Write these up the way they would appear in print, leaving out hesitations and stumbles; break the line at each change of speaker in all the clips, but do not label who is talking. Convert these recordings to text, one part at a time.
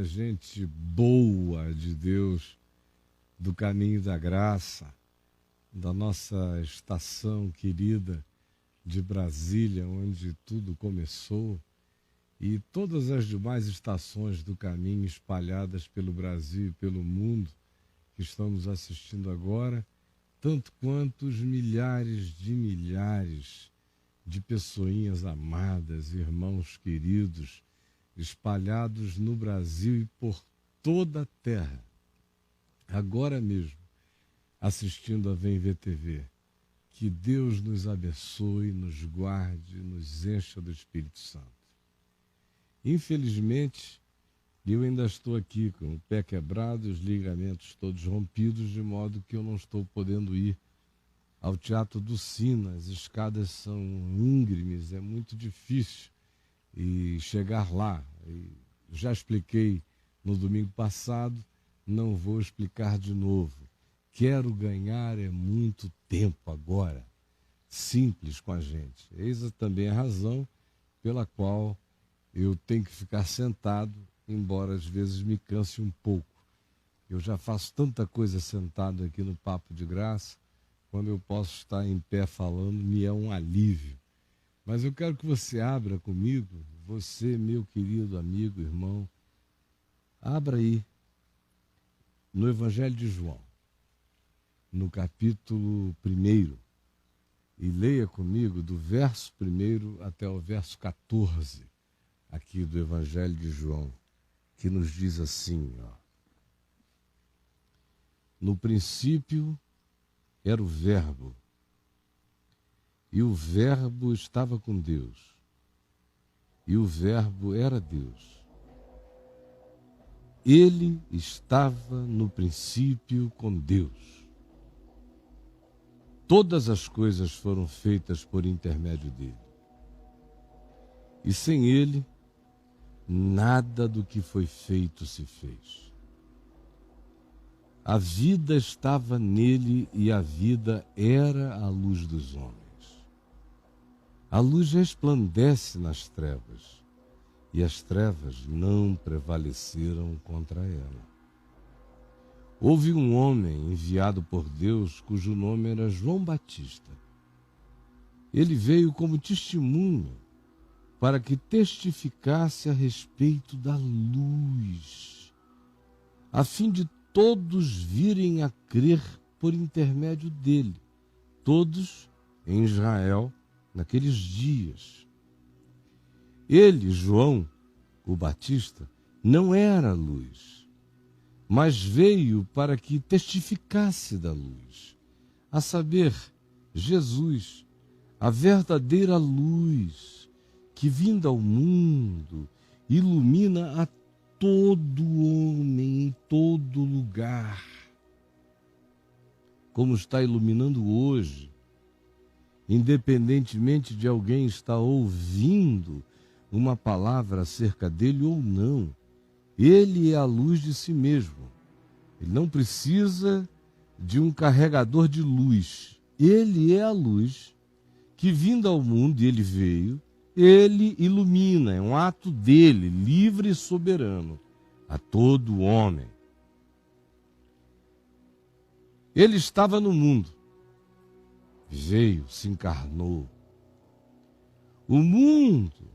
Gente boa de Deus, do caminho da graça, da nossa estação querida de Brasília, onde tudo começou, e todas as demais estações do caminho espalhadas pelo Brasil e pelo mundo que estamos assistindo agora, tanto quanto os milhares de pessoinhas amadas, irmãos queridos, espalhados no Brasil e por toda a terra, agora mesmo, assistindo a Vem Ver TV. Que Deus nos abençoe, nos guarde, nos encha do Espírito Santo. Infelizmente, eu ainda estou aqui com o pé quebrado, os ligamentos todos rompidos, de modo que eu não estou podendo ir ao Teatro do Sina. As escadas são íngremes, é muito difícil e chegar lá. E já expliquei no domingo passado, não vou explicar de novo. Quero ganhar muito tempo agora, simples com a gente. Eis também a razão pela qual eu tenho que ficar sentado, embora às vezes me canse um pouco. Eu já faço tanta coisa sentado aqui no Papo de Graça, quando eu posso estar em pé falando, me é um alívio. Mas eu quero que você abra comigo, você, meu querido amigo, irmão, abra aí no Evangelho de João, no capítulo 1, e leia comigo do verso 1 até o verso 14, aqui do Evangelho de João, que nos diz assim, ó: no princípio era o Verbo, e o Verbo estava com Deus, e o Verbo era Deus. Ele estava no princípio com Deus. Todas as coisas foram feitas por intermédio dele. E sem ele, nada do que foi feito se fez. A vida estava nele e a vida era a luz dos homens. A luz resplandece nas trevas, e as trevas não prevaleceram contra ela. Houve um homem enviado por Deus, cujo nome era João Batista. Ele veio como testemunho, para que testificasse a respeito da luz, a fim de todos virem a crer por intermédio dele, todos em Israel, naqueles dias. Ele, João, o Batista, não era luz, mas veio para que testificasse da luz, a saber, Jesus, a verdadeira luz, que vinda ao mundo, ilumina a todo homem em todo lugar, como está iluminando hoje, independentemente de alguém estar ouvindo uma palavra acerca dele ou não. Ele é a luz de si mesmo. Ele não precisa de um carregador de luz. Ele é a luz que, vindo ao mundo, e ele veio, ele ilumina, é um ato dele, livre e soberano, a todo homem. Ele estava no mundo, veio, se encarnou. O mundo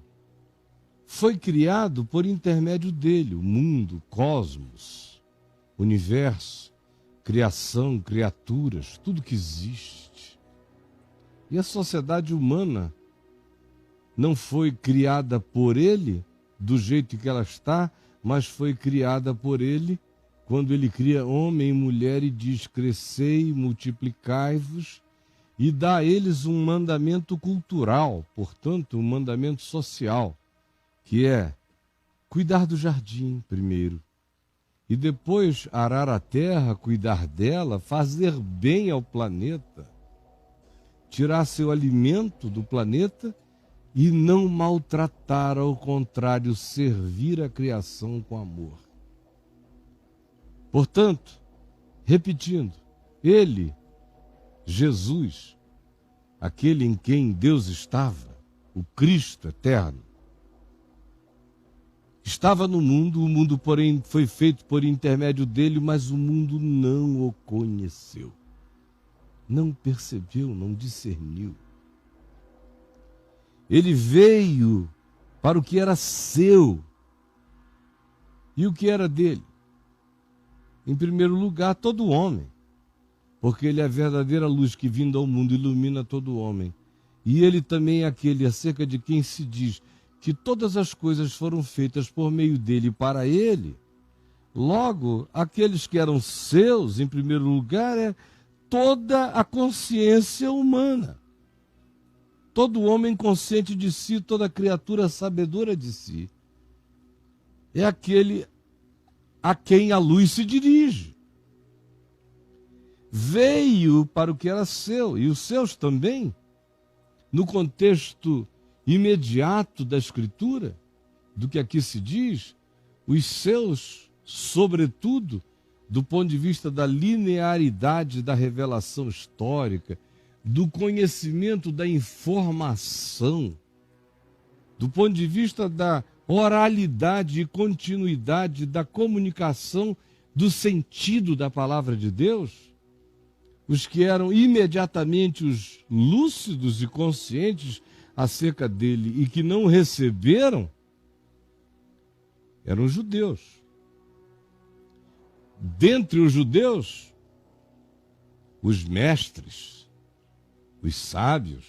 foi criado por intermédio dele, o mundo, cosmos, universo, criação, criaturas, tudo que existe. E a sociedade humana não foi criada por ele do jeito que ela está, mas foi criada por ele quando ele cria homem e mulher e diz: crescei, multiplicai-vos, e dá a eles um mandamento cultural, portanto, um mandamento social, que é cuidar do jardim primeiro, e depois arar a terra, cuidar dela, fazer bem ao planeta, tirar seu alimento do planeta e não maltratar, ao contrário, servir a criação com amor. Portanto, repetindo, ele, Jesus, aquele em quem Deus estava, o Cristo eterno, Estava no mundo, o mundo, porém, foi feito por intermédio dele, mas o mundo não o conheceu. Não percebeu, não discerniu. Ele veio para o que era seu. E o que era dele? Em primeiro lugar, todo homem. Porque ele é a verdadeira luz que, vindo ao mundo, ilumina todo homem. E ele também é aquele acerca de quem se diz que todas as coisas foram feitas por meio dele e para ele. Logo, aqueles que eram seus, em primeiro lugar, é toda a consciência humana. Todo homem consciente de si, toda criatura sabedora de si. É aquele a quem a luz se dirige. Veio para o que era seu, e os seus também, no contexto imediato da Escritura, do que aqui se diz, os seus, sobretudo, do ponto de vista da linearidade da revelação histórica, do conhecimento da informação, do ponto de vista da oralidade e continuidade da comunicação do sentido da palavra de Deus, os que eram imediatamente os lúcidos e conscientes acerca dele e que não receberam, eram judeus. Dentre os judeus, os mestres, os sábios,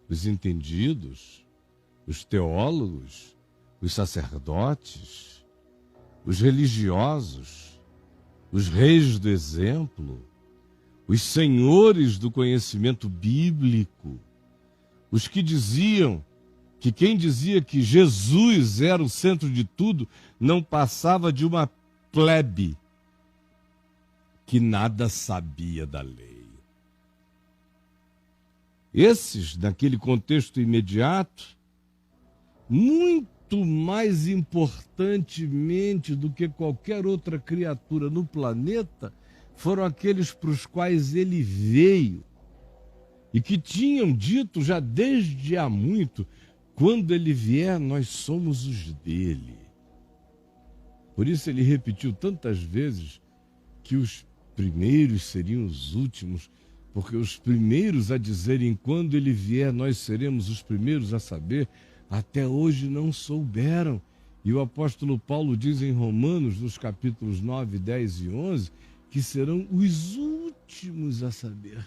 os entendidos, os teólogos, os sacerdotes, os religiosos, os reis do exemplo, os senhores do conhecimento bíblico, os que diziam que quem dizia que Jesus era o centro de tudo não passava de uma plebe que nada sabia da lei. Esses, naquele contexto imediato, muito mais importantemente do que qualquer outra criatura no planeta, foram aqueles para os quais ele veio e que tinham dito já desde há muito, quando ele vier, nós somos os dele. Por isso ele repetiu tantas vezes que os primeiros seriam os últimos, porque os primeiros a dizerem, quando ele vier, nós seremos os primeiros a saber, até hoje não souberam. E o apóstolo Paulo diz em Romanos, nos capítulos 9, 10 e 11, que serão os últimos a saber.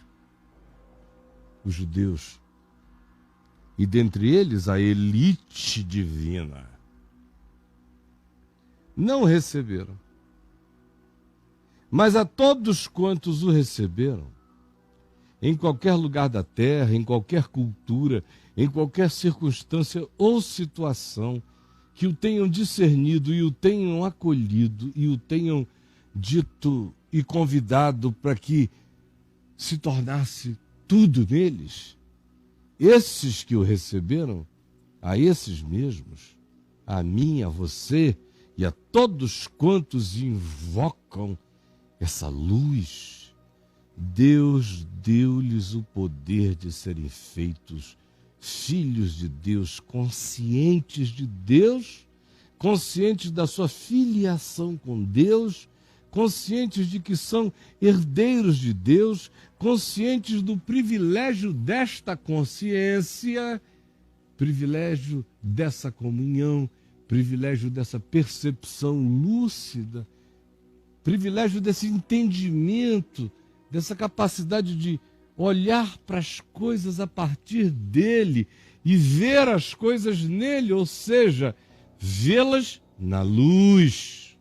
Os judeus. E dentre eles a elite divina. Não receberam. Mas a todos quantos o receberam, em qualquer lugar da terra, em qualquer cultura, em qualquer circunstância ou situação, que o tenham discernido e o tenham acolhido e o tenham dito e convidado para que se tornasse tudo neles, esses que o receberam, a esses mesmos, a mim, a você e a todos quantos invocam essa luz, Deus deu-lhes o poder de serem feitos filhos de Deus, conscientes da sua filiação com Deus, conscientes de que são herdeiros de Deus, conscientes do privilégio desta consciência, privilégio dessa comunhão, privilégio dessa percepção lúcida, privilégio desse entendimento, dessa capacidade de olhar para as coisas a partir dele e ver as coisas nele, ou seja, vê-las na luz.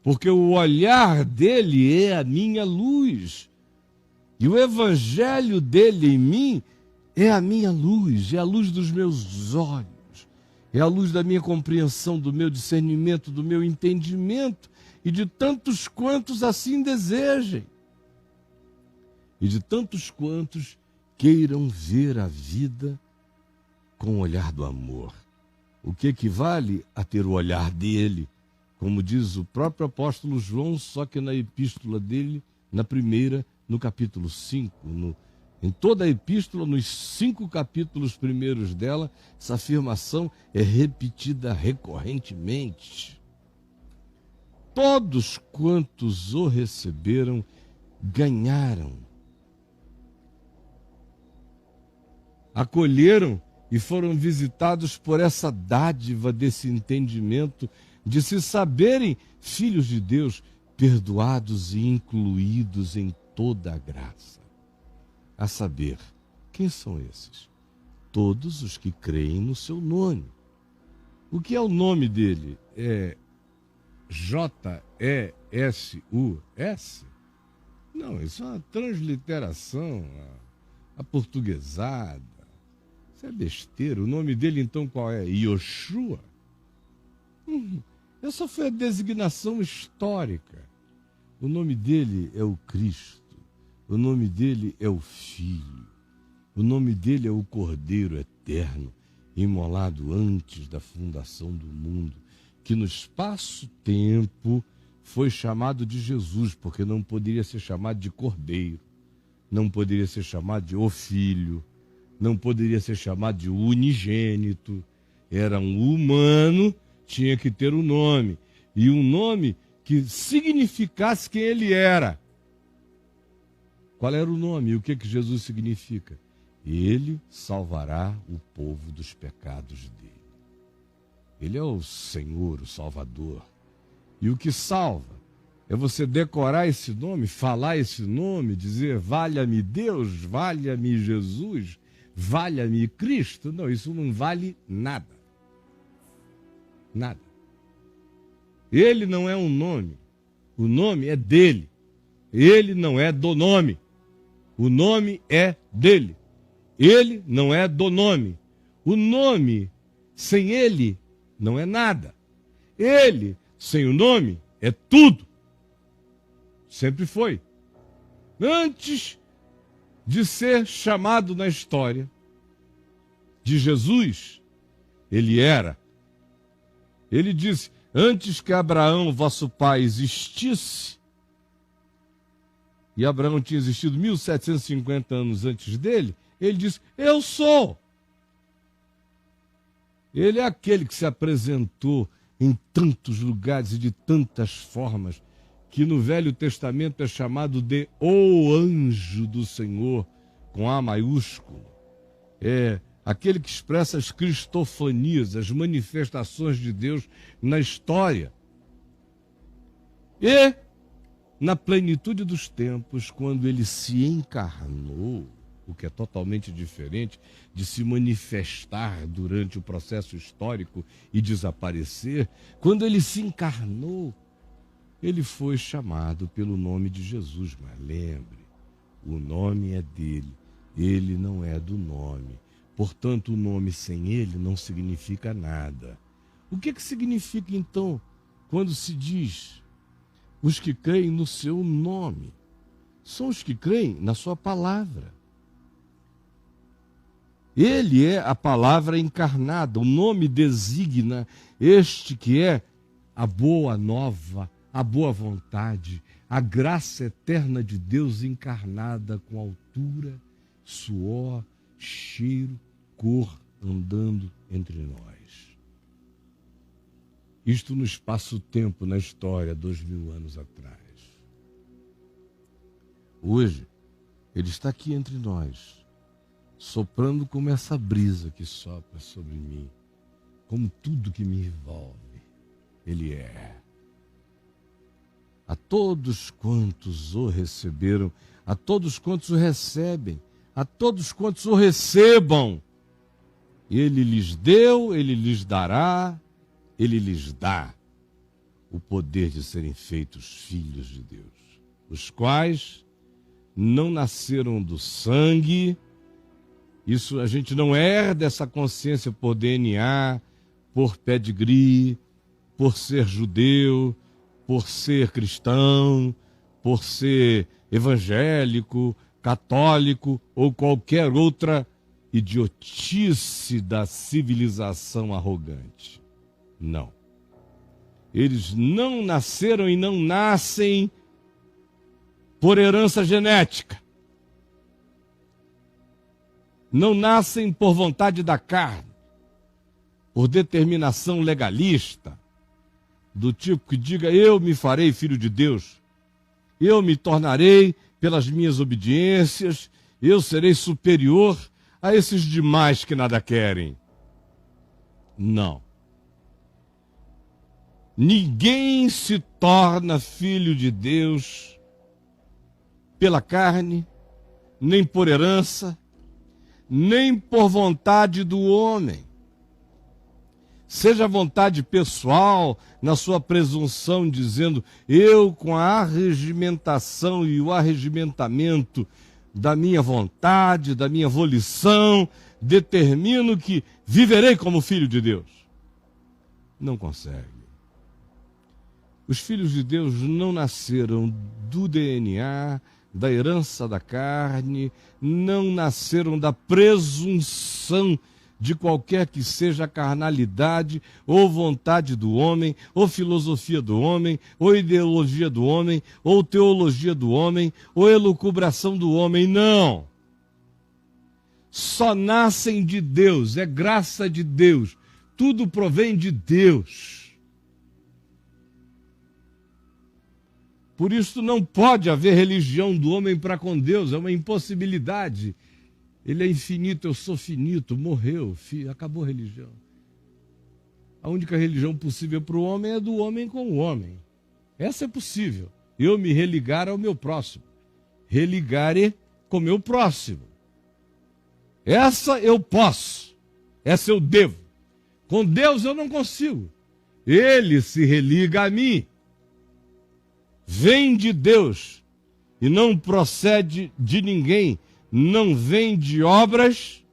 Porque o olhar dele é a minha luz. E o evangelho dele em mim é a minha luz, é a luz dos meus olhos, é a luz da minha compreensão, do meu discernimento, do meu entendimento e de tantos quantos assim desejem. E de tantos quantos queiram ver a vida com o olhar do amor. O que equivale a ter o olhar dele, como diz o próprio apóstolo João, só que na epístola dele, na primeira, no capítulo 5, Em toda a epístola, nos 5 capítulos primeiros dela, essa afirmação é repetida recorrentemente. Todos quantos o receberam, ganharam. Acolheram e foram visitados por essa dádiva desse entendimento de se saberem filhos de Deus, perdoados e incluídos em toda a graça. A saber, quem são esses? Todos os que creem no seu nome. O que é o nome dele? É J-E-S-U-S? Não, isso é uma transliteração, aportuguesada. Isso é besteira. O nome dele, então, qual é? Yoshua? Essa foi a designação histórica. O nome dele é o Cristo. O nome dele é o Filho. O nome dele é o Cordeiro Eterno, imolado antes da fundação do mundo, que no espaço-tempo foi chamado de Jesus, porque não poderia ser chamado de Cordeiro, não poderia ser chamado de O Filho, não poderia ser chamado de Unigênito. Era um humano, tinha que ter um nome, e um nome que significasse quem ele era. Qual era o nome? E o que Jesus significa? Ele salvará o povo dos pecados dele. Ele é o Senhor, o Salvador. E o que salva é você decorar esse nome, falar esse nome, dizer valha-me Deus, valha-me Jesus, valha-me Cristo. Não, isso não vale nada. Nada. Ele não é um nome. O nome é dele. Ele não é do nome. O nome é dele. Ele não é do nome. O nome, sem ele, não é nada. Ele, sem o nome, é tudo. Sempre foi. Antes de ser chamado na história de Jesus, ele era. Ele disse, antes que Abraão, vosso pai, existisse, e Abraão tinha existido 1750 anos antes dele, ele disse, eu sou. Ele é aquele que se apresentou em tantos lugares e de tantas formas, que no Velho Testamento é chamado de o anjo do Senhor, com A maiúsculo. É aquele que expressa as cristofanias, as manifestações de Deus na história. E, na plenitude dos tempos, quando ele se encarnou, o que é totalmente diferente de se manifestar durante o processo histórico e desaparecer, quando ele se encarnou, ele foi chamado pelo nome de Jesus. Mas lembre, o nome é dele, ele não é do nome. Portanto, o nome sem ele não significa nada. O que significa, então, quando se diz os que creem no seu nome? São os que creem na sua palavra. Ele é a palavra encarnada. O nome designa este que é a boa nova, a boa vontade, a graça eterna de Deus encarnada com altura, suor, cheiro, cor, andando entre nós. Isto no espaço-tempo, na história, 2000 anos atrás. Hoje, ele está aqui entre nós, soprando como essa brisa que sopra sobre mim, como tudo que me envolve. Ele é. A todos quantos o receberam, a todos quantos o recebem, a todos quantos o recebam, ele lhes deu, ele lhes dará, ele lhes dá o poder de serem feitos filhos de Deus, os quais não nasceram do sangue. Isso a gente não herda essa consciência por DNA, por pedigree, por ser judeu, por ser cristão, por ser evangélico, católico ou qualquer outra idiotice da civilização arrogante. Não. Eles não nasceram e não nascem por herança genética. não nascem por vontade da carne, por determinação legalista, do tipo que diga: eu me farei filho de Deus, eu me tornarei pelas minhas obediências, eu serei superior a esses demais que nada querem. Não. Ninguém se torna filho de Deus pela carne, nem por herança, nem por vontade do homem. Seja a vontade pessoal, na sua presunção, dizendo: eu, com a arregimentação e o arregimentamento da minha vontade, da minha volição, determino que viverei como filho de Deus. Não consegue. Os filhos de Deus não nasceram do DNA, da herança da carne, não nasceram da presunção de qualquer que seja a carnalidade, ou vontade do homem, ou filosofia do homem, ou ideologia do homem, ou teologia do homem, ou elucubração do homem. Não! Só nascem de Deus, é graça de Deus, tudo provém de Deus. Por isso não pode haver religião do homem para com Deus, é uma impossibilidade. Ele é infinito, eu sou finito, morreu, acabou a religião. A única religião possível para o homem é do homem com o homem. Essa é possível. Eu me religar ao meu próximo. Religare com o meu próximo. Essa eu posso. Essa eu devo. Com Deus eu não consigo. Ele se religa a mim. Vem de Deus e não procede de ninguém, não vem de obras,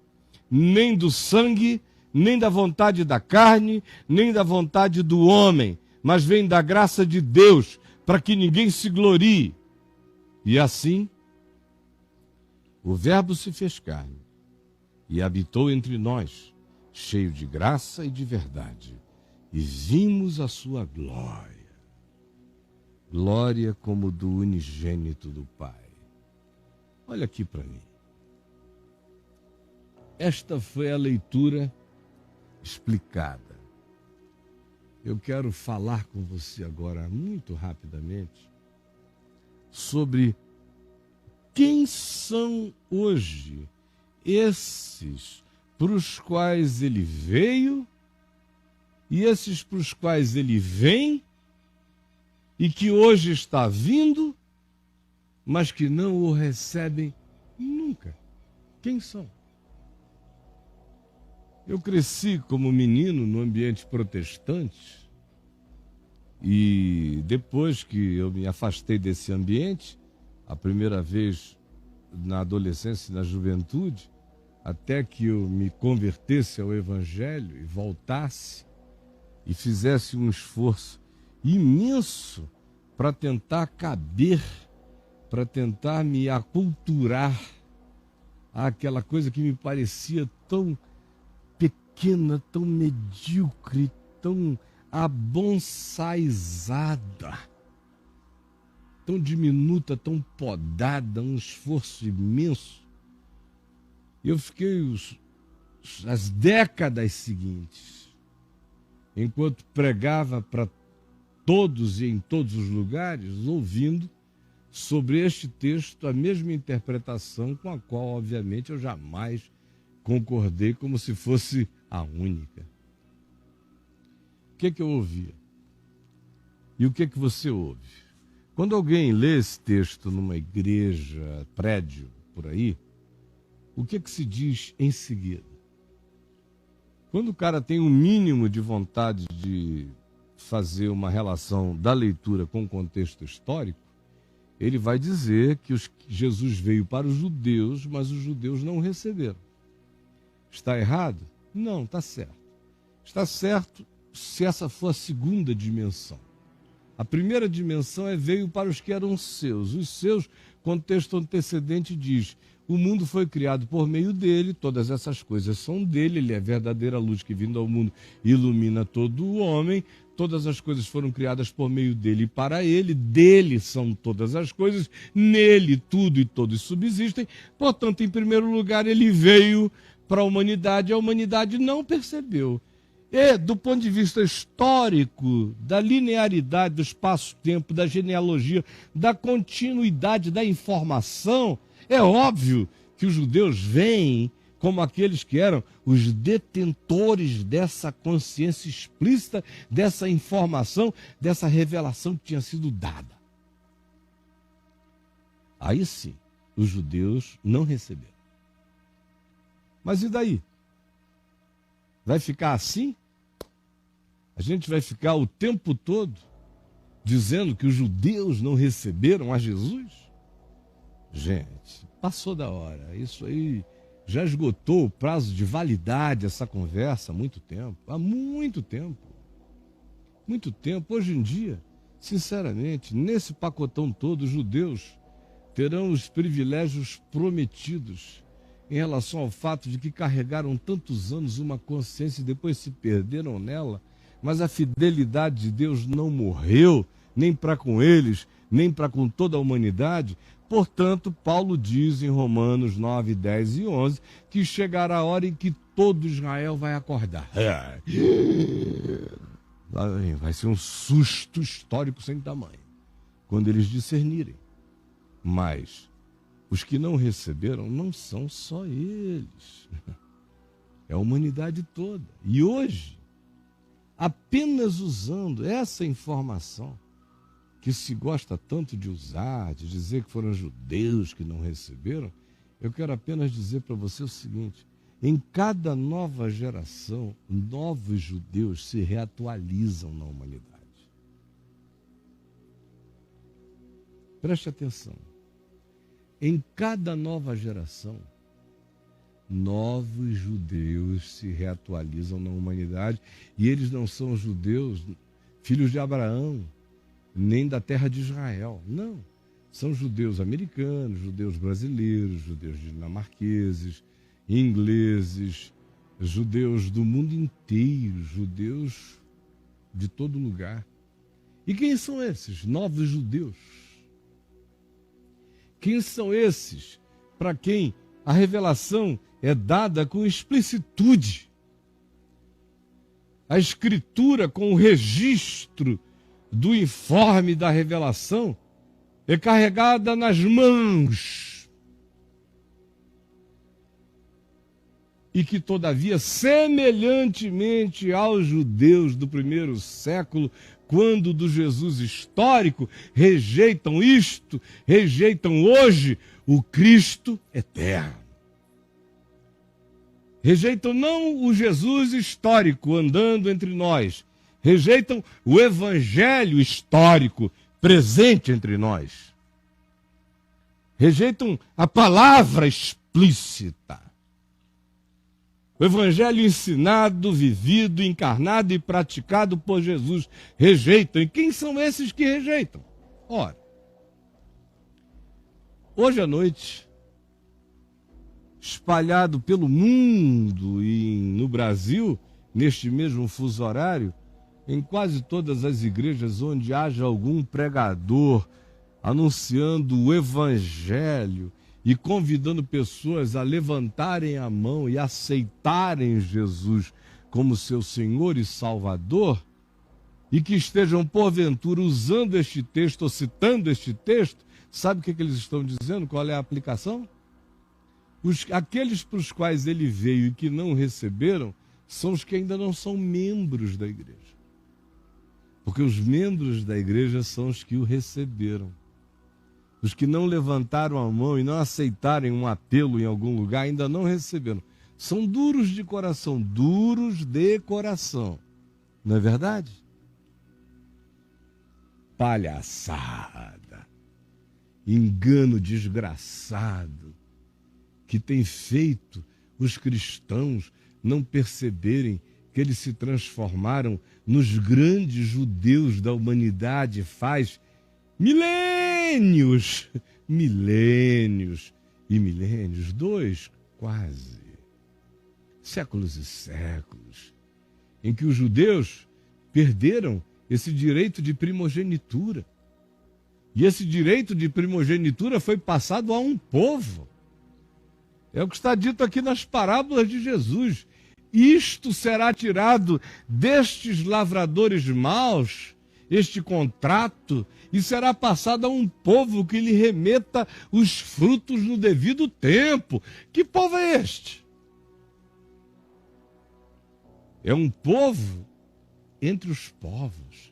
nem do sangue, nem da vontade da carne, nem da vontade do homem, mas vem da graça de Deus, para que ninguém se glorie. E assim, o Verbo se fez carne e habitou entre nós, cheio de graça e de verdade, e vimos a sua glória. Glória como do unigênito do Pai. Olha aqui para mim. Esta foi a leitura explicada. Eu quero falar com você agora, muito rapidamente, sobre quem são hoje esses para os quais ele veio e esses para os quais ele vem, e que hoje está vindo, mas que não o recebem nunca. Quem são? Eu cresci como menino no ambiente protestante e depois que eu me afastei desse ambiente, a primeira vez na adolescência e na juventude, até que eu me convertesse ao Evangelho e voltasse e fizesse um esforço imenso para tentar caber, para tentar me aculturar àquela coisa que me parecia tão pequena, tão medíocre, tão abonsaizada, tão diminuta, tão podada, um esforço imenso. Eu fiquei as décadas seguintes, enquanto pregava para todos e em todos os lugares, ouvindo sobre este texto a mesma interpretação com a qual, obviamente, eu jamais concordei como se fosse a única. O que eu ouvia? E o que você ouve? Quando alguém lê esse texto numa igreja, prédio, por aí, o que se diz em seguida? Quando o cara tem um mínimo de vontade de fazer uma relação da leitura com o contexto histórico, ele vai dizer que Jesus veio para os judeus, mas os judeus não o receberam. Está errado? Não, está certo. Está certo se essa for a segunda dimensão. A primeira dimensão é veio para os que eram seus. Os seus, contexto antecedente diz, O mundo foi criado por meio dele, todas essas coisas são dele, ele é a verdadeira luz que vindo ao mundo ilumina todo o homem, todas as coisas foram criadas por meio dele e para ele, dele são todas as coisas, nele tudo e todos subsistem, portanto, em primeiro lugar, ele veio para a humanidade não percebeu. E, do ponto de vista histórico, da linearidade do espaço-tempo, da genealogia, da continuidade da informação, é óbvio que os judeus veem como aqueles que eram os detentores dessa consciência explícita, dessa informação, dessa revelação que tinha sido dada. Aí sim, os judeus não receberam. Mas e daí? Vai ficar assim? A gente vai ficar o tempo todo dizendo que os judeus não receberam a Jesus? Gente, passou da hora. Isso aí já esgotou o prazo de validade, essa conversa há muito tempo. Há muito tempo. Muito tempo. Hoje em dia, sinceramente, nesse pacotão todo, os judeus terão os privilégios prometidos em relação ao fato de que carregaram tantos anos uma consciência e depois se perderam nela, mas a fidelidade de Deus não morreu, nem para com eles, nem para com toda a humanidade. Portanto, Paulo diz em Romanos 9, 10 e 11 que chegará a hora em que todo Israel vai acordar. Vai ser um susto histórico sem tamanho, quando eles discernirem. Mas os que não receberam não são só eles. É a humanidade toda. E hoje, apenas usando essa informação que se gosta tanto de usar, de dizer que foram judeus que não receberam, eu quero apenas dizer para você o seguinte: em cada nova geração, novos judeus se reatualizam na humanidade. Preste atenção. Em cada nova geração, novos judeus se reatualizam na humanidade, e eles não são judeus, filhos de Abraão, nem da terra de Israel. Não. São judeus americanos, judeus brasileiros, judeus dinamarqueses, ingleses, judeus do mundo inteiro, judeus de todo lugar. E quem são esses novos judeus? Quem são esses para quem a revelação é dada com explicitude? A escritura com o registro do informe da revelação é carregada nas mãos. E que, todavia, semelhantemente aos judeus do primeiro século, quando do Jesus histórico, rejeitam isto, rejeitam hoje o Cristo eterno. Rejeitam não o Jesus histórico andando entre nós, rejeitam o evangelho histórico presente entre nós. Rejeitam a palavra explícita. O evangelho ensinado, vivido, encarnado e praticado por Jesus. Rejeitam. E quem são esses que rejeitam? Ora, hoje à noite, espalhado pelo mundo e no Brasil, neste mesmo fuso horário, em quase todas as igrejas onde haja algum pregador anunciando o evangelho e convidando pessoas a levantarem a mão e aceitarem Jesus como seu Senhor e Salvador, e que estejam, porventura, usando este texto ou citando este texto, sabe o que eles estão dizendo? Qual é a aplicação? Aqueles para os quais ele veio e que não receberam são os que ainda não são membros da igreja. Porque os membros da igreja são os que o receberam. Os que não levantaram a mão e não aceitarem um apelo em algum lugar ainda não receberam. São duros de coração, duros de coração. Não é verdade? Palhaçada, engano desgraçado que tem feito os cristãos não perceberem que eles se transformaram nos grandes judeus da humanidade faz milênios, e milênios, 2 quase, séculos e séculos, em que os judeus perderam esse direito de primogenitura. E esse direito de primogenitura foi passado a um povo. É o que está dito aqui nas parábolas de Jesus. Isto será tirado destes lavradores maus, este contrato, e será passado a um povo que lhe remeta os frutos no devido tempo. Que povo é este? É um povo entre os povos.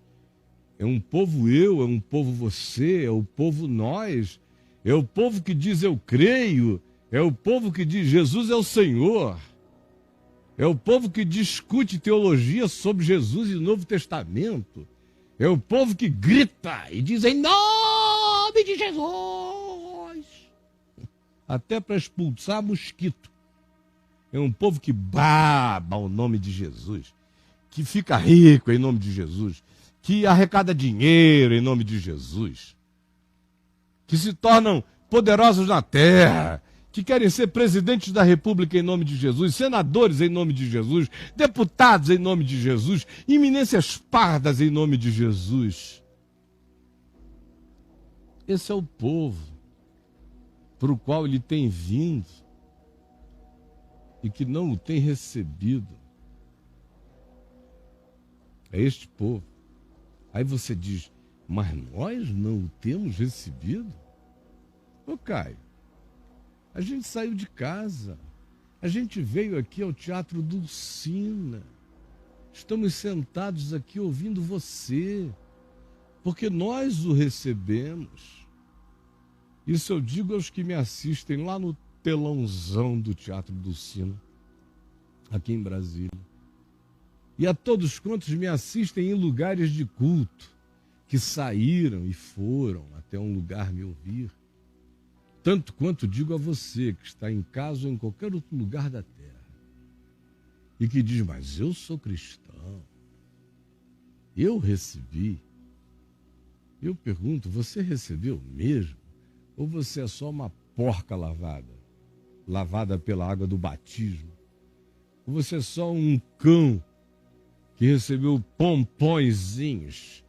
É um povo eu, é um povo você, é o povo nós. É o povo que diz eu creio, é o povo que diz Jesus é o Senhor. É o povo que discute teologia sobre Jesus e o Novo Testamento. É o povo que grita e diz em nome de Jesus. Até para expulsar mosquito. É um povo que baba o nome de Jesus, que fica rico em nome de Jesus, que arrecada dinheiro em nome de Jesus, que se tornam poderosos na terra, que querem ser presidentes da República em nome de Jesus, senadores em nome de Jesus, deputados em nome de Jesus, eminências pardas em nome de Jesus. Esse é o povo para o qual ele tem vindo e que não o tem recebido. É este povo. Aí você diz, mas nós não o temos recebido? Ô Caio, a gente saiu de casa, a gente veio aqui ao Teatro Dulcina, estamos sentados aqui ouvindo você, porque nós o recebemos. Isso eu digo aos que me assistem lá no telãozão do Teatro Dulcina, aqui em Brasília. E a todos quantos me assistem em lugares de culto, que saíram e foram até um lugar me ouvir. Tanto quanto digo a você que está em casa ou em qualquer outro lugar da terra, e que diz, mas eu sou cristão, eu recebi. Eu pergunto, você recebeu mesmo? Ou você é só uma porca lavada pela água do batismo? Ou você é só um cão que recebeu pompõezinhos,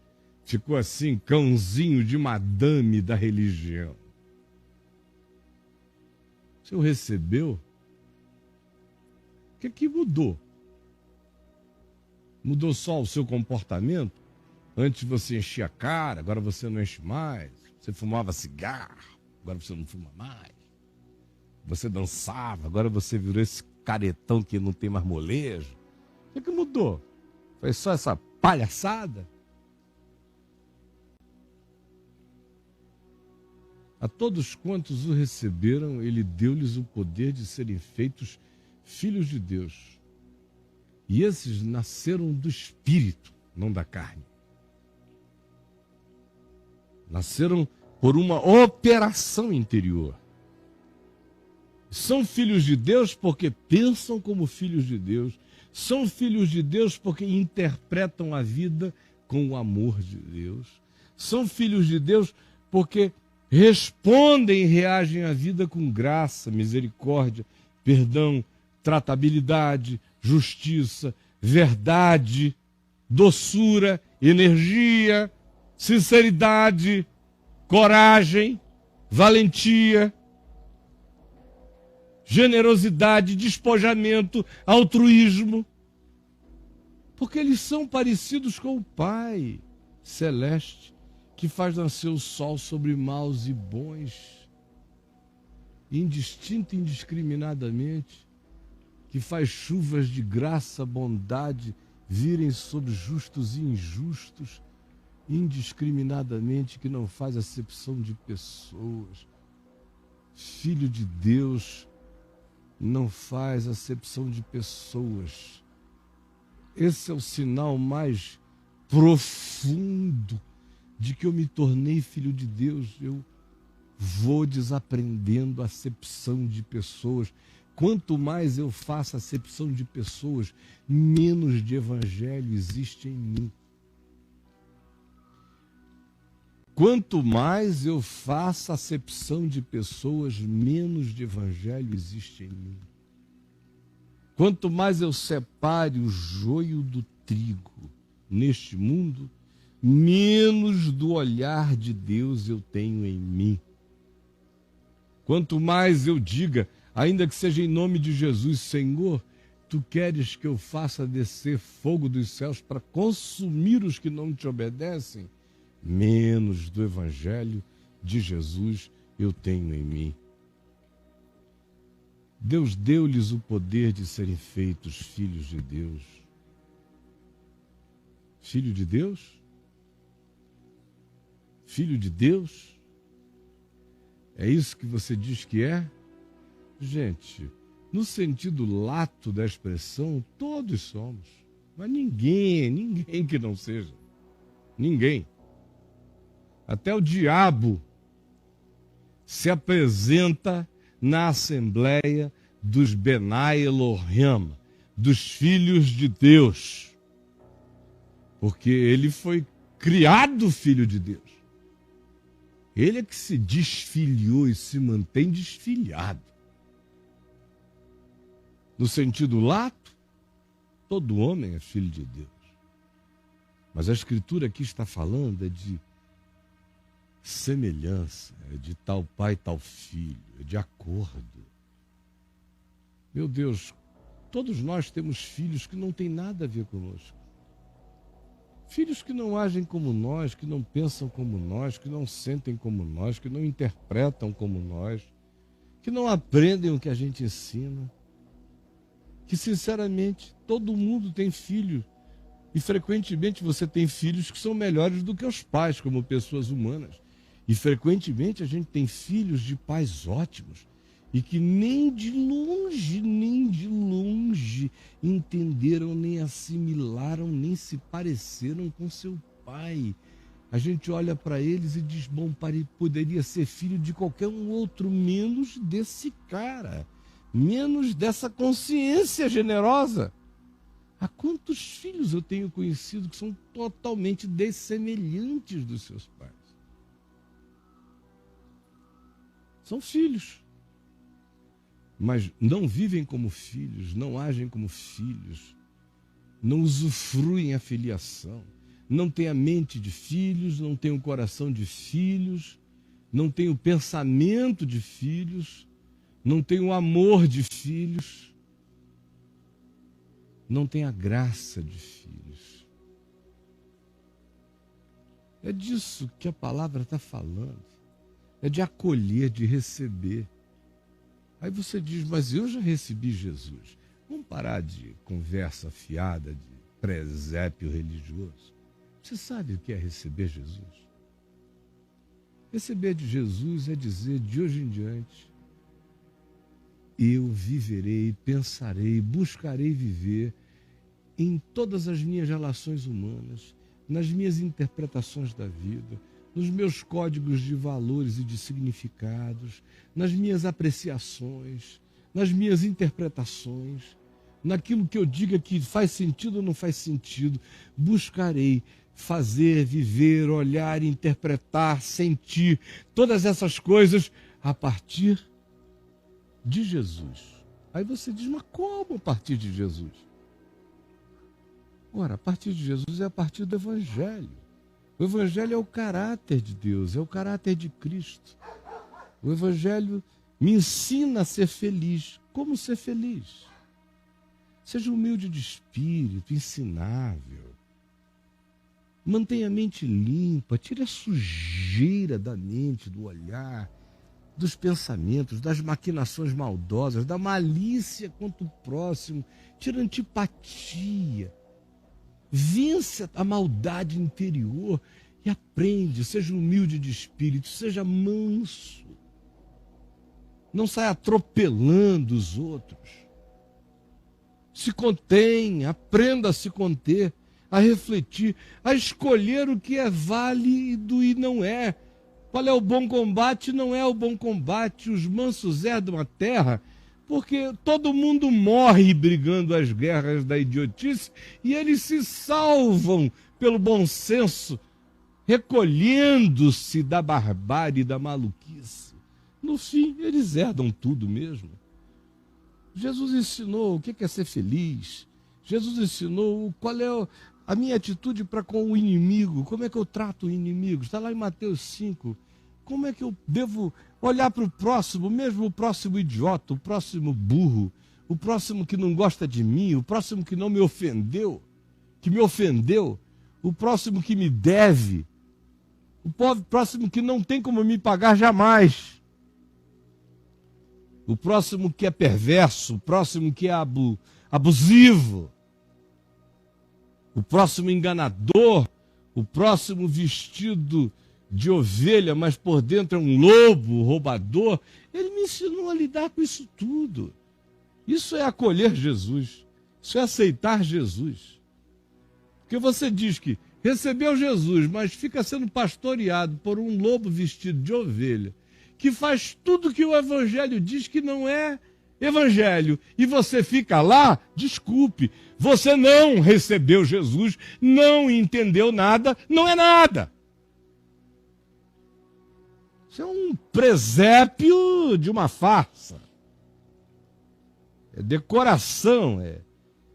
ficou assim, cãozinho de madame da religião? Você o recebeu? O que mudou? Mudou só o seu comportamento? Antes você enchia a cara, agora você não enche mais. Você fumava cigarro, agora você não fuma mais. Você dançava, agora você virou esse caretão que não tem mais molejo. O que mudou? Foi só essa palhaçada? A todos quantos o receberam, ele deu-lhes o poder de serem feitos filhos de Deus. E esses nasceram do Espírito, não da carne. Nasceram por uma operação interior. São filhos de Deus porque pensam como filhos de Deus. São filhos de Deus porque interpretam a vida com o amor de Deus. São filhos de Deus porque respondem e reagem à vida com graça, misericórdia, perdão, tratabilidade, justiça, verdade, doçura, energia, sinceridade, coragem, valentia, generosidade, despojamento, altruísmo, porque eles são parecidos com o Pai Celeste, que faz nascer o sol sobre maus e bons, indistinto e indiscriminadamente, que faz chuvas de graça, bondade, virem sobre justos e injustos, indiscriminadamente, que não faz acepção de pessoas. Filho de Deus não faz acepção de pessoas. Esse é o sinal mais profundo de que eu me tornei filho de Deus. Eu vou desaprendendo a acepção de pessoas. Quanto mais eu faço acepção de pessoas, menos de evangelho existe em mim. quanto mais eu faço acepção de pessoas, menos de evangelho existe em mim. Quanto mais eu separe o joio do trigo neste mundo, menos do olhar de Deus eu tenho em mim. Quanto mais eu diga, ainda que seja em nome de Jesus, Senhor, tu queres que eu faça descer fogo dos céus para consumir os que não te obedecem, menos do evangelho de Jesus eu tenho em mim. Deus deu-lhes o poder de serem feitos filhos de Deus. Filho de Deus? Filho de Deus? É isso que você diz que é? Gente, no sentido lato da expressão, todos somos. Mas ninguém que não seja. Ninguém. Até o diabo se apresenta na Assembleia dos Benai Elohim, dos filhos de Deus. Porque ele foi criado filho de Deus. Ele é que se desfiliou e se mantém desfiliado. No sentido lato, todo homem é filho de Deus. Mas a Escritura aqui está falando de semelhança, de tal pai, tal filho, de acordo. Meu Deus, todos nós temos filhos que não têm nada a ver conosco. Filhos que não agem como nós, que não pensam como nós, que não sentem como nós, que não interpretam como nós, que não aprendem o que a gente ensina. Que, sinceramente, todo mundo tem filho. E, frequentemente, você tem filhos que são melhores do que os pais, como pessoas humanas. E, frequentemente, a gente tem filhos de pais ótimos e que nem de longe entenderam, nem assimilaram, nem se pareceram com seu pai. A gente olha para eles e diz, bom, poderia ser filho de qualquer um outro, menos desse cara, menos dessa consciência generosa. Há quantos filhos eu tenho conhecido que são totalmente dessemelhantes dos seus pais? São filhos, mas não vivem como filhos, não agem como filhos, não usufruem a filiação, não têm a mente de filhos, não têm o coração de filhos, não têm o pensamento de filhos, não têm o amor de filhos, não têm a graça de filhos. É disso que a palavra está falando. É de acolher, de receber. Aí você diz, mas eu já recebi Jesus. Vamos parar de conversa fiada, de presépio religioso. Você sabe o que é receber Jesus? Receber de Jesus é dizer, de hoje em diante, eu viverei, pensarei, buscarei viver em todas as minhas relações humanas, nas minhas interpretações da vida, nos meus códigos de valores e de significados, nas minhas apreciações, nas minhas interpretações, naquilo que eu diga que faz sentido ou não faz sentido, buscarei fazer, viver, olhar, interpretar, sentir, todas essas coisas a partir de Jesus. Aí você diz, mas como a partir de Jesus? Ora, a partir de Jesus é a partir do Evangelho. O Evangelho é o caráter de Deus, é o caráter de Cristo. O Evangelho me ensina a ser feliz. Como ser feliz? Seja humilde de espírito, ensinável. Mantenha a mente limpa, tire a sujeira da mente, do olhar, dos pensamentos, das maquinações maldosas, da malícia contra o próximo. Tire a antipatia. Vença a maldade interior e aprende, seja humilde de espírito, seja manso. Não saia atropelando os outros. Se contenha, aprenda a se conter, a refletir, a escolher o que é válido e não é. Qual é o bom combate? Não é o bom combate. Os mansos herdam a terra, porque todo mundo morre brigando as guerras da idiotice e eles se salvam pelo bom senso, recolhendo-se da barbárie e da maluquice. No fim, eles herdam tudo mesmo. Jesus ensinou o que é ser feliz. Jesus ensinou qual é a minha atitude para com o inimigo. Como é que eu trato o inimigo? Está lá em Mateus 5. Como é que eu devo olhar para o próximo, mesmo o próximo idiota, o próximo burro, o próximo que não gosta de mim, o próximo que não me ofendeu, que me ofendeu, o próximo que me deve, o próximo que não tem como me pagar jamais, o próximo que é perverso, o próximo que é abusivo, o próximo enganador, o próximo vestido de ovelha, mas por dentro é um lobo, roubador. Ele me ensinou a lidar com isso tudo. Isso é acolher Jesus. Isso é aceitar Jesus. Porque você diz que recebeu Jesus, mas fica sendo pastoreado por um lobo vestido de ovelha, que faz tudo que o Evangelho diz que não é Evangelho, e você fica lá, desculpe, você não recebeu Jesus, não entendeu nada, não é nada. Isso é um presépio de uma farsa. É decoração,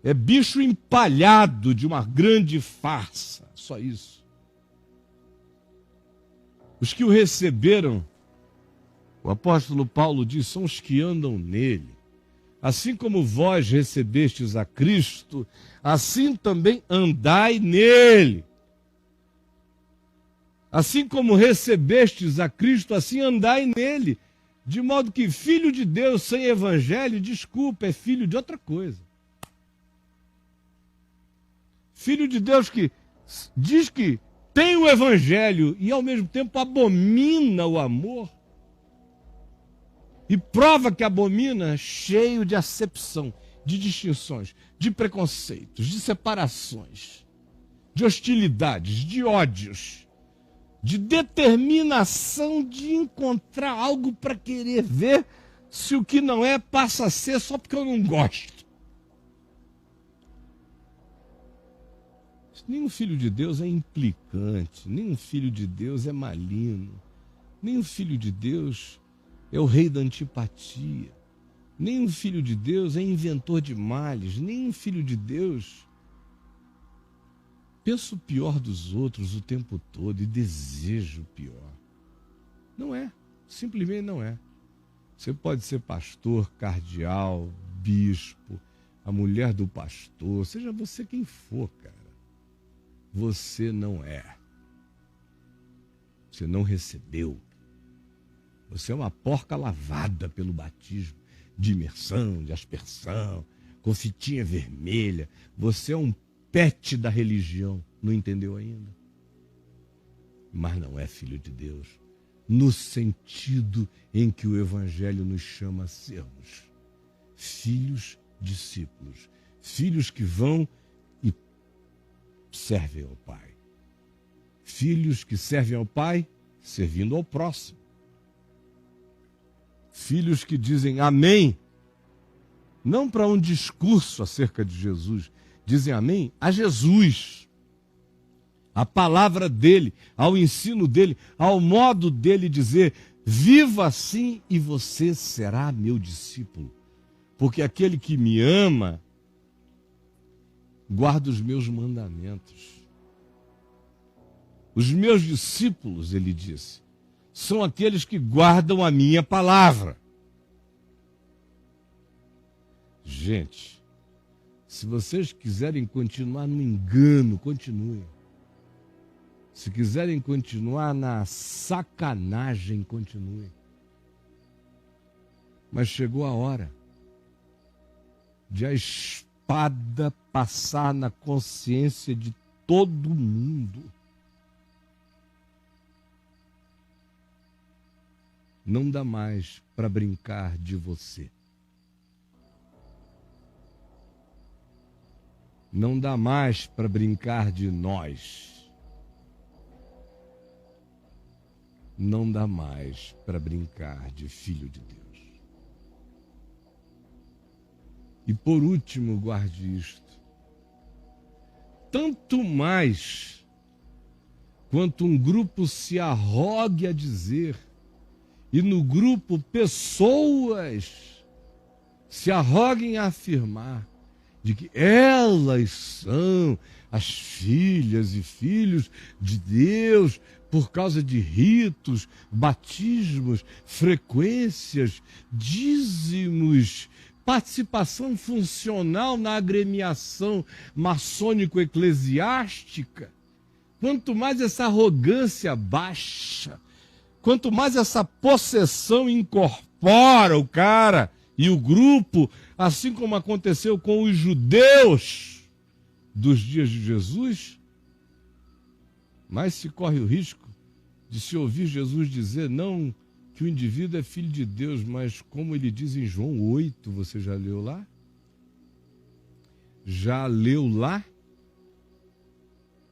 é bicho empalhado de uma grande farsa. Só isso. Os que o receberam, o apóstolo Paulo diz, são os que andam nele. Assim como vós recebestes a Cristo, assim também andai nele. Assim como recebestes a Cristo, assim andai nele. De modo que filho de Deus sem evangelho, desculpa, é filho de outra coisa. Filho de Deus que diz que tem o evangelho e ao mesmo tempo abomina o amor. E prova que abomina, cheio de acepção, de distinções, de preconceitos, de separações, de hostilidades, de ódios, de determinação de encontrar algo para querer ver se o que não é passa a ser só porque eu não gosto. Nenhum filho de Deus é implicante, nenhum filho de Deus é maligno, nenhum filho de Deus é o rei da antipatia, nenhum filho de Deus é inventor de males, nenhum filho de Deus pensa o pior dos outros o tempo todo e deseja o pior. Não é, simplesmente não é. Você pode ser pastor, cardeal, bispo, a mulher do pastor, seja você quem for, cara. Você não é. Você não recebeu. Você é uma porca lavada pelo batismo de imersão, de aspersão, com fitinha vermelha. Você é um pet da religião. Não entendeu ainda? Mas não é filho de Deus, no sentido em que o Evangelho nos chama a sermos filhos discípulos, filhos que vão e servem ao Pai, filhos que servem ao Pai servindo ao próximo, filhos que dizem amém, não para um discurso acerca de Jesus, dizem amém a Jesus, a palavra dele, ao ensino dele, ao modo dele dizer, viva assim e você será meu discípulo. Porque aquele que me ama, guarda os meus mandamentos. Os meus discípulos, ele disse, são aqueles que guardam a minha palavra. Gente, se vocês quiserem continuar no engano, continuem. Se quiserem continuar na sacanagem, continuem. Mas chegou a hora de a espada passar na consciência de todo mundo. Não dá mais para brincar de você. Não dá mais para brincar de nós. Não dá mais para brincar de filho de Deus. E por último, guarde isto. Tanto mais quanto um grupo se arrogue a dizer, e no grupo pessoas se arroguem a afirmar, de que elas são as filhas e filhos de Deus por causa de ritos, batismos, frequências, dízimos, participação funcional na agremiação maçônico-eclesiástica. Quanto mais essa arrogância baixa, quanto mais essa possessão incorpora o cara e o grupo, assim como aconteceu com os judeus dos dias de Jesus, mais se corre o risco de se ouvir Jesus dizer não que o indivíduo é filho de Deus, mas como ele diz em João 8, você já leu lá? Já leu lá?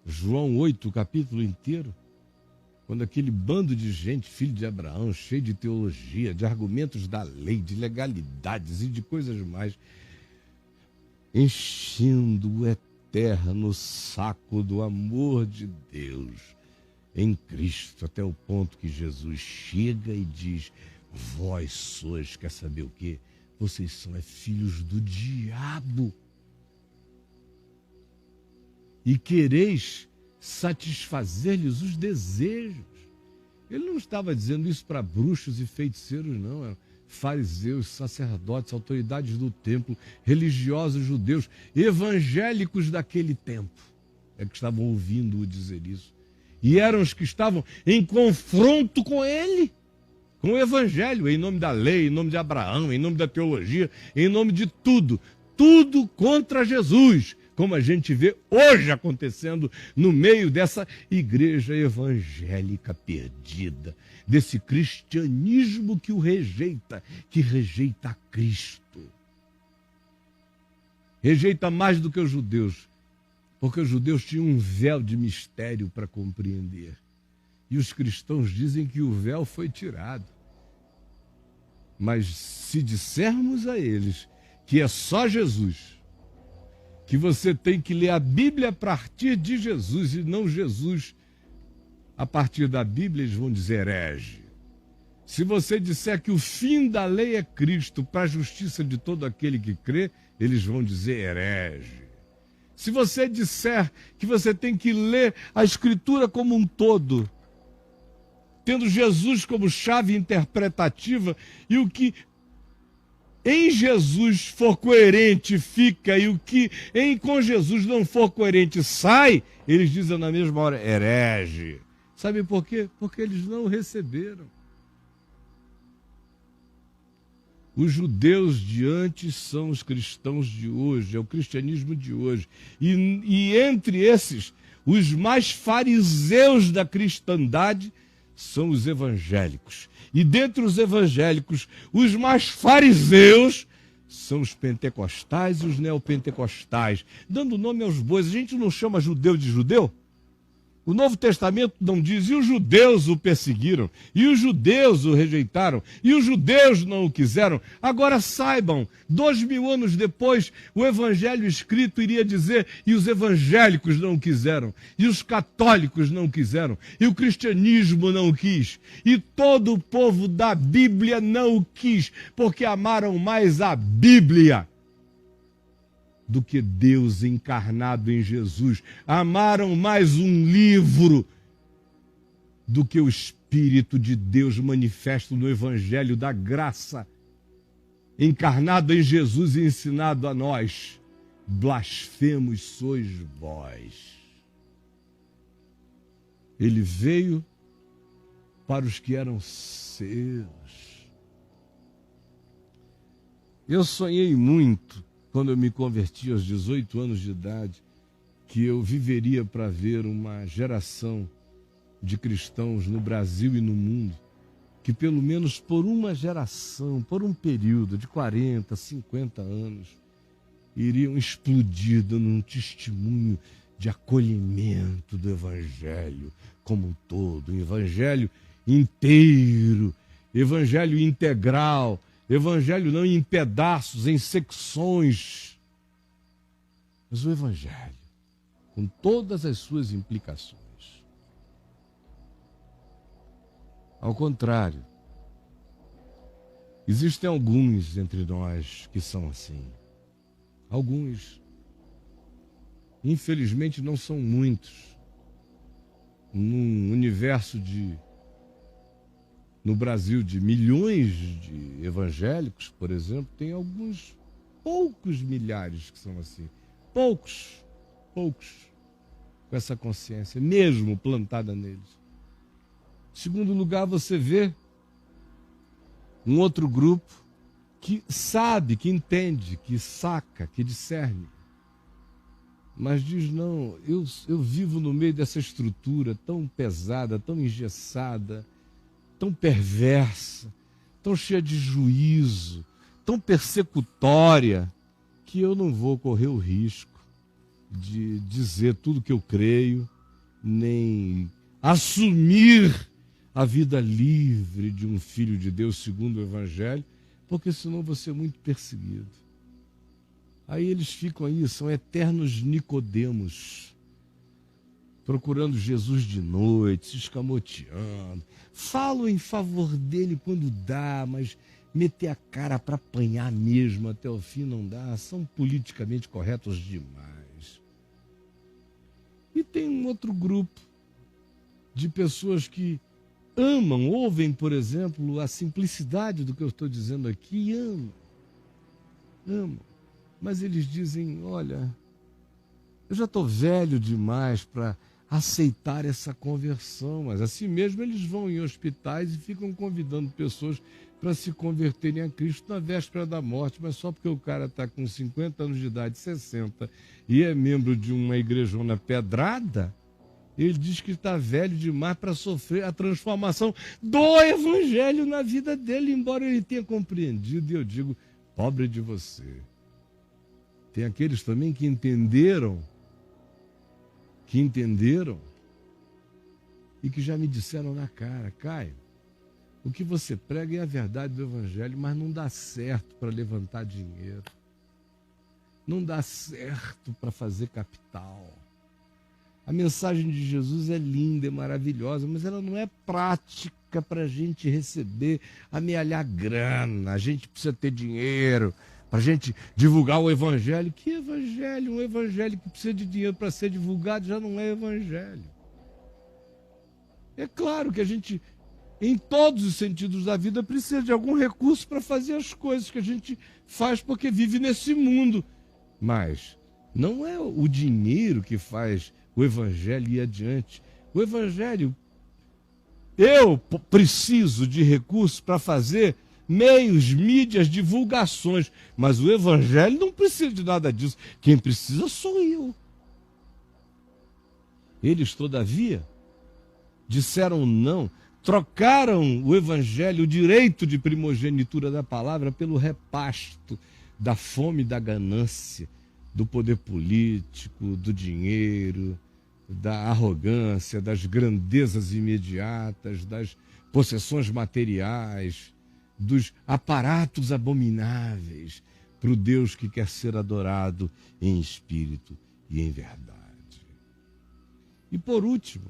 João 8, o capítulo inteiro? Quando aquele bando de gente, filho de Abraão, cheio de teologia, de argumentos da lei, de legalidades e de coisas mais, enchendo o eterno saco do amor de Deus em Cristo, até o ponto que Jesus chega e diz: vós sois, quer saber o quê? Vocês são filhos do diabo. E quereis satisfazer-lhes os desejos. Ele não estava dizendo isso para bruxos e feiticeiros, não. Fariseus, sacerdotes, autoridades do templo, religiosos judeus, evangélicos daquele tempo, é que estavam ouvindo-o dizer isso. E eram os que estavam em confronto com ele, com o evangelho, em nome da lei, em nome de Abraão, em nome da teologia, em nome de tudo. Tudo contra Jesus, como a gente vê hoje acontecendo no meio dessa igreja evangélica perdida, desse cristianismo que o rejeita, que rejeita a Cristo. Rejeita mais do que os judeus, porque os judeus tinham um véu de mistério para compreender. E os cristãos dizem que o véu foi tirado. Mas se dissermos a eles que é só Jesus, que você tem que ler a Bíblia a partir de Jesus e não Jesus a partir da Bíblia, eles vão dizer herege. Se você disser que o fim da lei é Cristo para a justiça de todo aquele que crê, eles vão dizer herege. Se você disser que você tem que ler a Escritura como um todo, tendo Jesus como chave interpretativa, e o que em Jesus for coerente fica, e o que com Jesus não for coerente sai, eles dizem na mesma hora, herege. Sabe por quê? Porque eles não receberam. Os judeus de antes são os cristãos de hoje, é o cristianismo de hoje. E entre esses, os mais fariseus da cristandade são os evangélicos. E dentre os evangélicos, os mais fariseus são os pentecostais e os neopentecostais. Dando nome aos bois, a gente não chama judeu de judeu? O Novo Testamento não diz, e os judeus o perseguiram, e os judeus o rejeitaram, e os judeus não o quiseram. Agora saibam, 2000 anos depois, o evangelho escrito iria dizer, e os evangélicos não o quiseram, e os católicos não o quiseram, e o cristianismo não o quis, e todo o povo da Bíblia não o quis, porque amaram mais a Bíblia do que Deus encarnado em Jesus. Amaram mais um livro do que o Espírito de Deus manifesto no Evangelho da graça, encarnado em Jesus e ensinado a nós. Blasfemos sois vós. Ele veio para os que eram seus. Eu sonhei muito quando eu me converti aos 18 anos de idade, que eu viveria para ver uma geração de cristãos no Brasil e no mundo, que pelo menos por uma geração, por um período de 40, 50 anos, iriam explodir dando um testemunho de acolhimento do Evangelho como um todo, um Evangelho inteiro, Evangelho integral, Evangelho não em pedaços, em secções, mas o Evangelho, com todas as suas implicações. Ao contrário, existem alguns entre nós que são assim. Alguns. Infelizmente não são muitos. Num universo no Brasil de milhões de evangélicos, por exemplo, tem alguns poucos milhares que são assim. Poucos com essa consciência, mesmo plantada neles. Em segundo lugar, você vê um outro grupo que sabe, que entende, que saca, que discerne, mas diz, não, eu vivo no meio dessa estrutura tão pesada, tão engessada, tão perversa, tão cheia de juízo, tão persecutória, que eu não vou correr o risco de dizer tudo que eu creio, nem assumir a vida livre de um filho de Deus segundo o Evangelho, porque senão vou ser muito perseguido. Aí eles ficam aí, são eternos Nicodemos, procurando Jesus de noite, se escamoteando. Falam em favor dele quando dá, mas meter a cara para apanhar mesmo até o fim não dá. São politicamente corretos demais. E tem um outro grupo de pessoas que amam, ouvem, por exemplo, a simplicidade do que eu estou dizendo aqui e amam. Mas eles dizem, olha, eu já estou velho demais para aceitar essa conversão, mas assim mesmo eles vão em hospitais e ficam convidando pessoas para se converterem a Cristo na véspera da morte, mas só porque o cara está com 50 anos de idade, 60, e é membro de uma igrejona pedrada, ele diz que está velho demais para sofrer a transformação do Evangelho na vida dele, embora ele tenha compreendido, e eu digo, pobre de você. Tem aqueles também que entenderam e que já me disseram na cara, Caio, o que você prega é a verdade do Evangelho, mas não dá certo para levantar dinheiro. Não dá certo para fazer capital. A mensagem de Jesus é linda, é maravilhosa, mas ela não é prática para a gente receber, amealhar grana. A gente precisa ter dinheiro para a gente divulgar o Evangelho. Que Evangelho? Um Evangelho que precisa de dinheiro para ser divulgado já não é Evangelho. É claro que a gente, em todos os sentidos da vida, precisa de algum recurso para fazer as coisas que a gente faz porque vive nesse mundo. Mas não é o dinheiro que faz o Evangelho ir adiante. O Evangelho, eu preciso de recursos para fazer meios, mídias, divulgações, mas o Evangelho não precisa de nada disso. Quem precisa sou eu. Eles, todavia, disseram não, trocaram o Evangelho, o direito de primogenitura da palavra, pelo repasto da fome e da ganância, do poder político, do dinheiro, da arrogância, das grandezas imediatas, das possessões materiais, dos aparatos abomináveis, para o Deus que quer ser adorado em espírito e em verdade. E por último,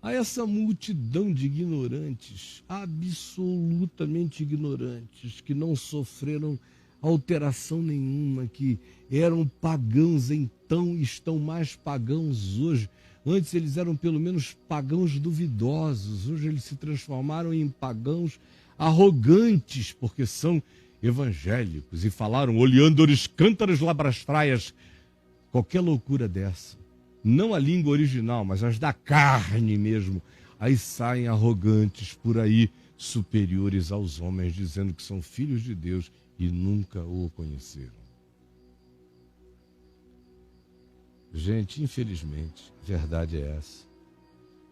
a essa multidão de ignorantes, absolutamente ignorantes, que não sofreram alteração nenhuma, que eram pagãos então, estão mais pagãos hoje. Antes eles eram pelo menos pagãos duvidosos, hoje eles se transformaram em pagãos arrogantes, porque são evangélicos e falaram oleandores, cântaros, labrastraias, qualquer loucura dessa. Não a língua original, mas as da carne mesmo. Aí saem arrogantes por aí, superiores aos homens, dizendo que são filhos de Deus e nunca o conheceram. Gente, infelizmente, a verdade é essa.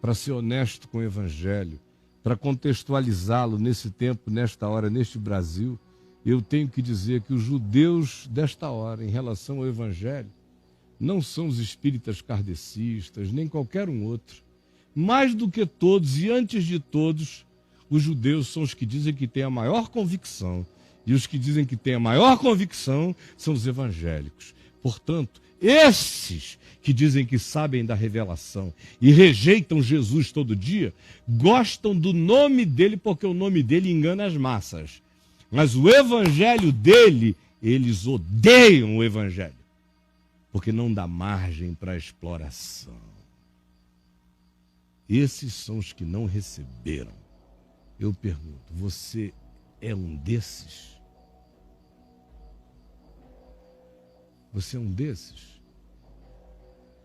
Para ser honesto com o Evangelho, para contextualizá-lo nesse tempo, nesta hora, neste Brasil, eu tenho que dizer que os judeus desta hora, em relação ao Evangelho, não são os espíritas kardecistas, nem qualquer um outro. Mais do que todos e antes de todos, os judeus são os que dizem que têm a maior convicção. E os que dizem que têm a maior convicção são os evangélicos. Portanto, Esses que dizem que sabem da revelação e rejeitam Jesus todo dia, gostam do nome dele porque o nome dele engana as massas. Mas o evangelho dele, eles odeiam o evangelho, porque não dá margem para exploração. Esses são os que não receberam. Eu pergunto, você é um desses? Você é um desses?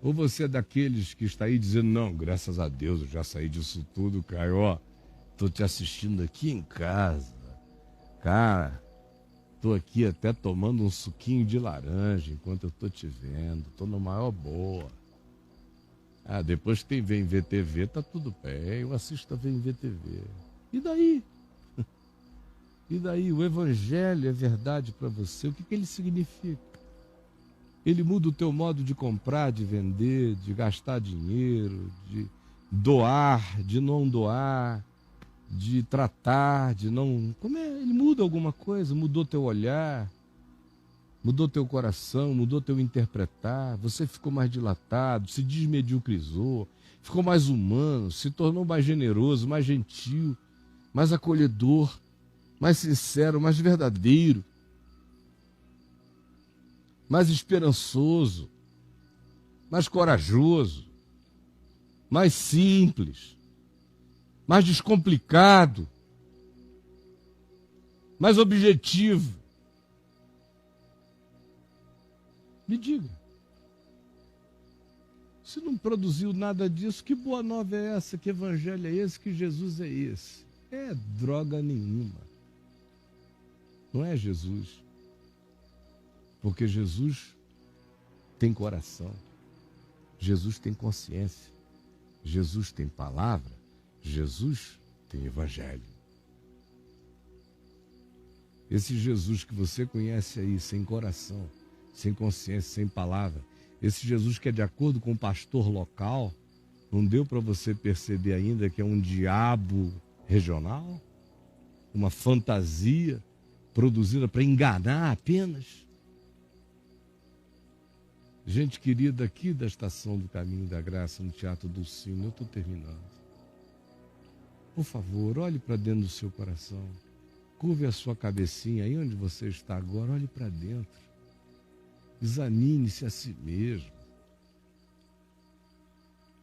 Ou você é daqueles que está aí dizendo, não, graças a Deus, eu já saí disso tudo, Caio, ó, estou te assistindo aqui em casa. Cara, estou aqui até tomando um suquinho de laranja enquanto eu estou te vendo, estou na maior boa. Ah, depois que vem ver TV, tá tudo bem, eu assisto a ver TV. E daí? E daí? O evangelho é verdade para você, o que ele significa? Ele muda o teu modo de comprar, de vender, de gastar dinheiro, de doar, de não doar, de tratar, de não... Ele muda alguma coisa, mudou teu olhar, mudou teu coração, mudou teu interpretar, você ficou mais dilatado, se desmediocrizou, ficou mais humano, se tornou mais generoso, mais gentil, mais acolhedor, mais sincero, mais verdadeiro, mais esperançoso, mais corajoso, mais simples, mais descomplicado, mais objetivo. Me diga. Se não produziu nada disso, que boa nova é essa? Que evangelho é esse? Que Jesus é esse? É droga nenhuma. Não é Jesus. Porque Jesus tem coração, Jesus tem consciência, Jesus tem palavra, Jesus tem evangelho. Esse Jesus que você conhece aí, sem coração, sem consciência, sem palavra, esse Jesus que é de acordo com o pastor local, não deu para você perceber ainda que é um diabo regional? Uma fantasia produzida para enganar apenas? Gente querida aqui da Estação do Caminho da Graça, no Teatro do Sino, eu estou terminando. Por favor, olhe para dentro do seu coração. Curve a sua cabecinha aí onde você está agora, olhe para dentro. Examine-se a si mesmo.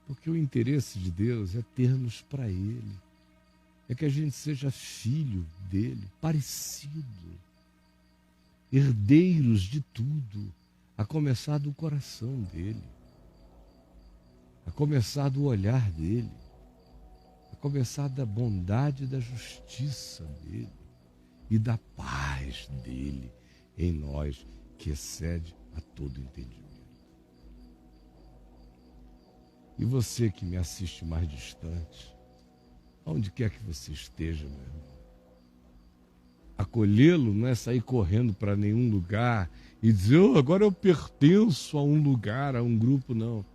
Porque o interesse de Deus é ter-nos para Ele. É que a gente seja filho dEle, parecido. Herdeiros de tudo. A começar do coração dele, a começar do olhar dele, a começar da bondade e da justiça dele e da paz dele em nós, que excede a todo entendimento. E você que me assiste mais distante, onde quer que você esteja, meu irmão, acolhê-lo não é sair correndo para nenhum lugar e dizer, oh, agora eu pertenço a um lugar, a um grupo, não.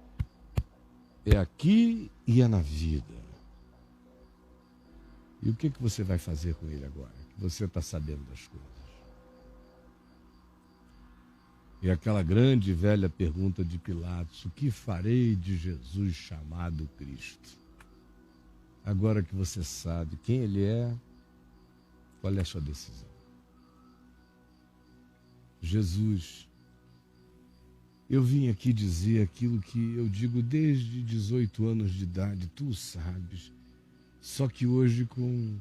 É aqui e é na vida. E o que você vai fazer com ele agora? Que você está sabendo das coisas. E aquela grande e velha pergunta de Pilatos, o que farei de Jesus chamado Cristo? Agora que você sabe quem ele é, qual é a sua decisão? Jesus, eu vim aqui dizer aquilo que eu digo desde 18 anos de idade, tu sabes, só que hoje com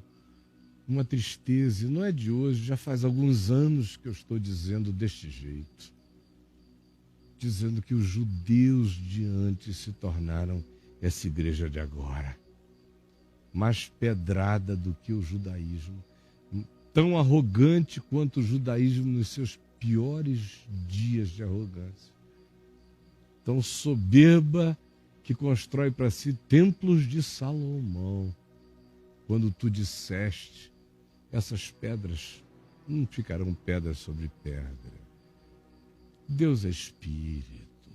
uma tristeza, e não é de hoje, já faz alguns anos que eu estou dizendo deste jeito, dizendo que os judeus de antes se tornaram essa igreja de agora, mais pedrada do que o judaísmo, tão arrogante quanto o judaísmo nos seus piores dias de arrogância, tão soberba que constrói para si templos de Salomão, quando tu disseste, essas pedras não ficarão pedra sobre pedra. Deus é Espírito.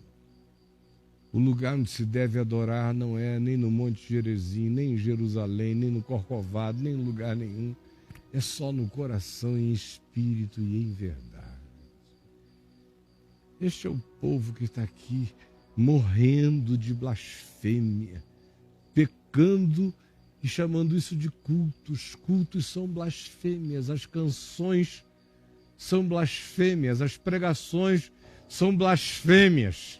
O lugar onde se deve adorar não é nem no Monte Gerizim, nem em Jerusalém, nem no Corcovado, nem em lugar nenhum. É só no coração, em espírito e em verdade. Este é o povo que está aqui morrendo de blasfêmia, pecando e chamando isso de cultos. Cultos são blasfêmias, as canções são blasfêmias, as pregações são blasfêmias,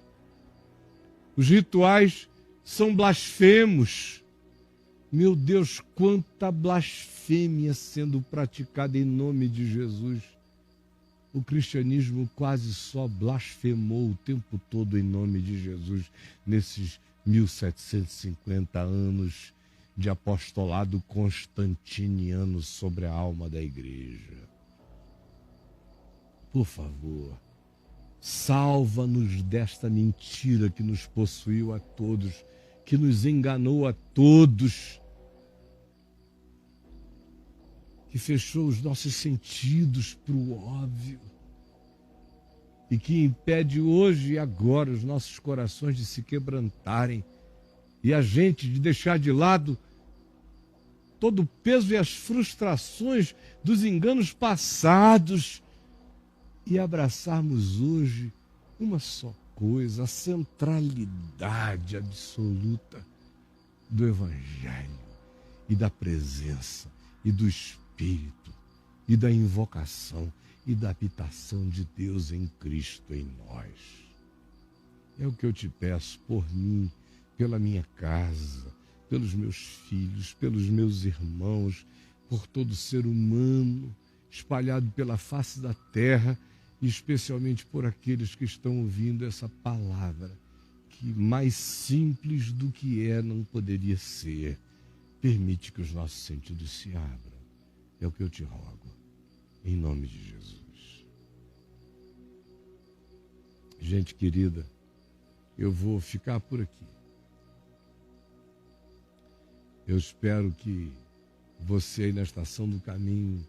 os rituais são blasfemos. Meu Deus, quanta blasfêmia sendo praticada em nome de Jesus. O cristianismo quase só blasfemou o tempo todo em nome de Jesus, nesses 1750 anos de apostolado constantiniano sobre a alma da igreja. Por favor, salva-nos desta mentira que nos possuiu a todos, que nos enganou a todos, que fechou os nossos sentidos para o óbvio e que impede hoje e agora os nossos corações de se quebrantarem e a gente de deixar de lado todo o peso e as frustrações dos enganos passados e abraçarmos hoje uma só coisa, a centralidade absoluta do Evangelho e da presença e do Espírito e da invocação e da habitação de Deus em Cristo em nós. É o que eu te peço por mim, pela minha casa, pelos meus filhos, pelos meus irmãos, por todo ser humano espalhado pela face da terra, e especialmente por aqueles que estão ouvindo essa palavra, que mais simples do que é não poderia ser. Permite que os nossos sentidos se abram. É o que eu te rogo, em nome de Jesus. Gente querida, eu vou ficar por aqui. Eu espero que você aí na Estação do Caminho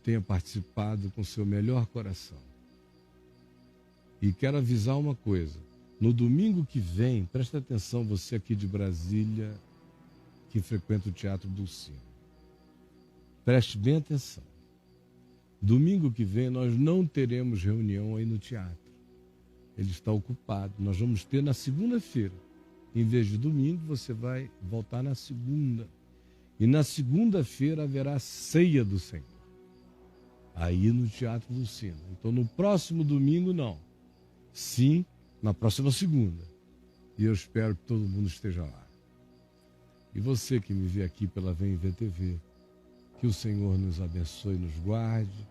tenha participado com seu melhor coração. E quero avisar uma coisa. No domingo que vem, presta atenção, você aqui de Brasília, que frequenta o Teatro Dulcino. Preste bem atenção. Domingo que vem nós não teremos reunião aí no teatro. Ele está ocupado. Nós vamos ter na segunda-feira. Em vez de domingo, você vai voltar na segunda. E na segunda-feira haverá ceia do Senhor. Aí no Teatro Dulcino. Então no próximo domingo não. Sim, na próxima segunda. E eu espero que todo mundo esteja lá. E você que me vê aqui pela VMV TV, que o Senhor nos abençoe e nos guarde.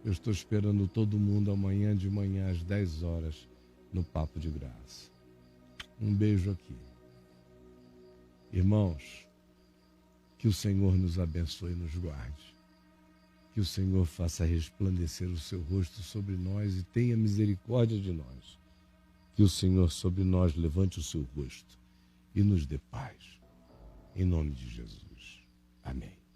Eu estou esperando todo mundo amanhã de manhã às 10 horas no Papo de Graça. Um beijo aqui. Irmãos, que o Senhor nos abençoe e nos guarde. Que o Senhor faça resplandecer o seu rosto sobre nós e tenha misericórdia de nós. Que o Senhor sobre nós levante o seu rosto e nos dê paz. Em nome de Jesus. Amém.